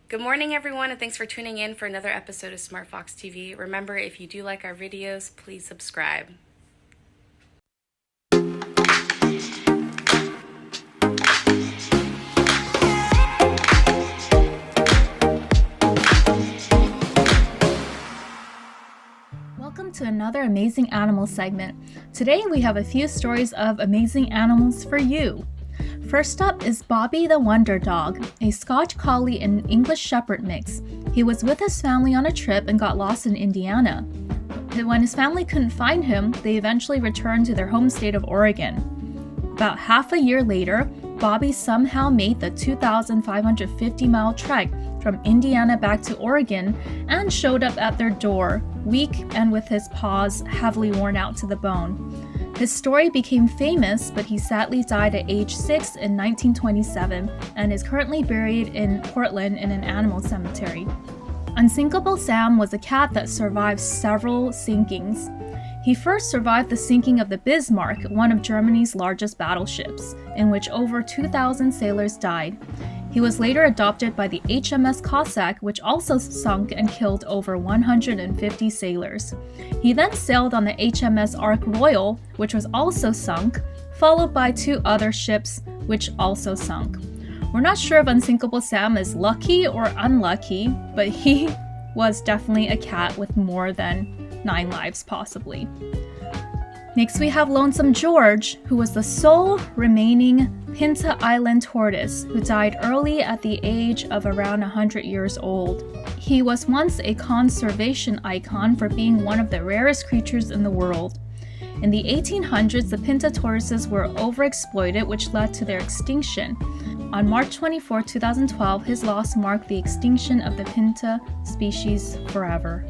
Good morning, everyone, and thanks for tuning in for another episode of SmartFoxTV. Remember, if you do like our videos, please subscribe. Welcome to another Amazing Animals segment. Today we have a few stories of amazing animals for you. First up is Bobby the Wonder Dog, a Scotch Collie and English Shepherd mix. He was with his family on a trip and got lost in Indiana. When his family couldn't find him, they eventually returned to their home state of Oregon. About half a year later, Bobby somehow made the 2,550-mile trek from Indiana back to Oregon and showed up at their door, weak and with his paws heavily worn out to the bone. His story became famous, but he sadly died at age 6 in 1927 and is currently buried in Portland in an animal cemetery. Unsinkable Sam was a cat that survived several sinkings. He first survived the sinking of the Bismarck, one of Germany's largest battleships, in which over 2,000 sailors died. He was later adopted by the HMS Cossack, which also sunk and killed over 150 sailors. He then sailed on the HMS Ark Royal, which was also sunk, followed by 2 other ships, which also sunk. We're not sure if Unsinkable Sam is lucky or unlucky, but he was definitely a cat with more than 9 lives, possibly. Next we have Lonesome George, who was the sole remaining Pinta Island tortoise who died early at the age of around 100 years old. He was once a conservation icon for being one of the rarest creatures in the world. In the 1800s, the Pinta tortoises were overexploited, which led to their extinction. On March 24, 2012, his loss marked the extinction of the Pinta species forever.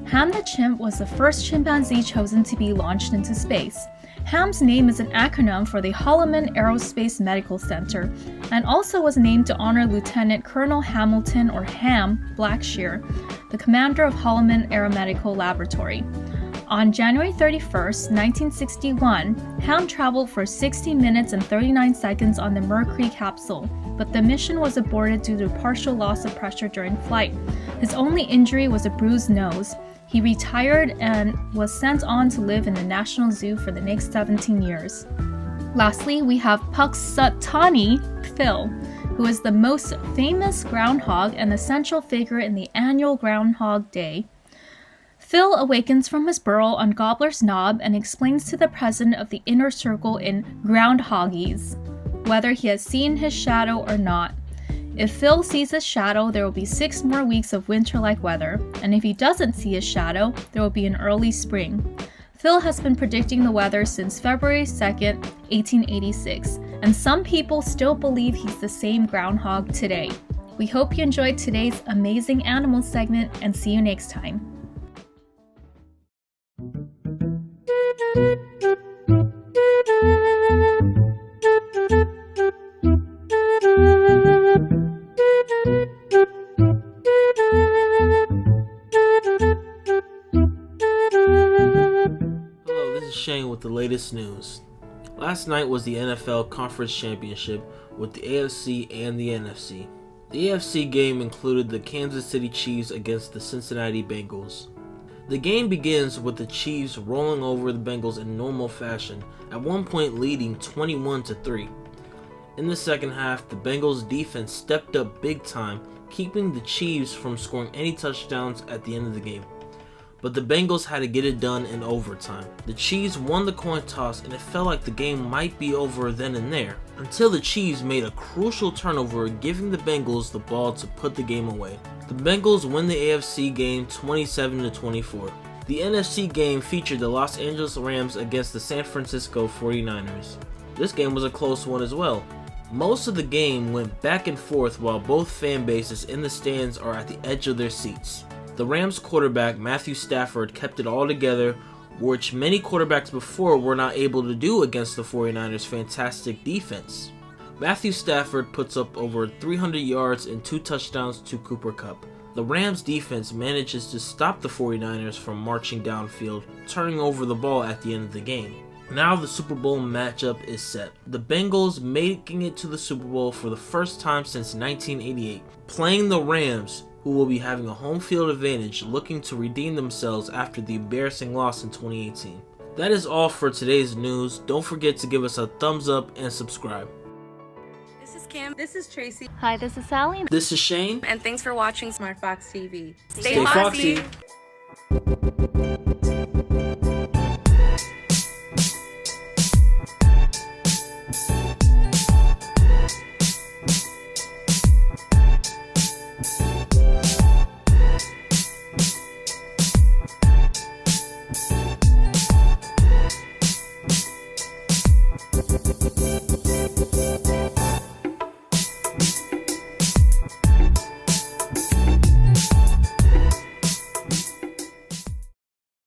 Ham the chimp was the first chimpanzee chosen to be launched into space. Ham's name is an acronym for the Holloman Aerospace Medical Center and also was named to honor Lieutenant Colonel Hamilton or Ham Blackshear, the commander of Holloman Aeromedical Laboratory. On January 31, 1961, Ham traveled for 60 minutes and 39 seconds on the Mercury capsule, but the mission was aborted due to partial loss of pressure during flight. His only injury was a bruised nose. He retired and was sent on to live in the National Zoo for the next 17 years. Lastly, we have Puxatawny Phil, who is the most famous groundhog and the central figure in the annual Groundhog Day. Phil awakens from his burrow on Gobbler's Knob and explains to the president of the inner circle in Groundhogese whether he has seen his shadow or not. If Phil sees his shadow, there will be 6 more weeks of winter-like weather, and if he doesn't see his shadow, there will be an early spring. Phil has been predicting the weather since February 2nd, 1886, and some people still believe he's the same groundhog today. We hope you enjoyed today's Amazing Animals segment, and see you next time. Shane with the latest news. Last night was the NFL Conference Championship with the AFC and the NFC. The AFC game included the Kansas City Chiefs against the Cincinnati Bengals. The game begins with the Chiefs rolling over the Bengals in normal fashion, at one point leading 21-3. In the second half, the Bengals defense stepped up big time, keeping the Chiefs from scoring any touchdowns at the end of the game. But the Bengals had to get it done in overtime. The Chiefs won the coin toss and it felt like the game might be over then and there, until the Chiefs made a crucial turnover, giving the Bengals the ball to put the game away. The Bengals win the AFC game 27-24. The NFC game featured the Los Angeles Rams against the San Francisco 49ers. This game was a close one as well. Most of the game went back and forth while both fan bases in the stands are at the edge of their seats. The Rams quarterback Matthew Stafford kept it all together, which many quarterbacks before were not able to do against the 49ers' fantastic defense. Matthew Stafford puts up over 300 yards and 2 touchdowns to Cooper Kupp. The Rams defense manages to stop the 49ers from marching downfield, turning over the ball at the end of the game. Now the Super Bowl matchup is set. The Bengals making it to the Super Bowl for the first time since 1988, playing the Rams, who will be having a home field advantage, looking to redeem themselves after the embarrassing loss in 2018. That is all for today's news. Don't forget to give us a thumbs up and subscribe. This is Kim. This is Tracy. Hi, this is Sally. This is Shane. And thanks for watching SmartFoxTV. Stay Foxy.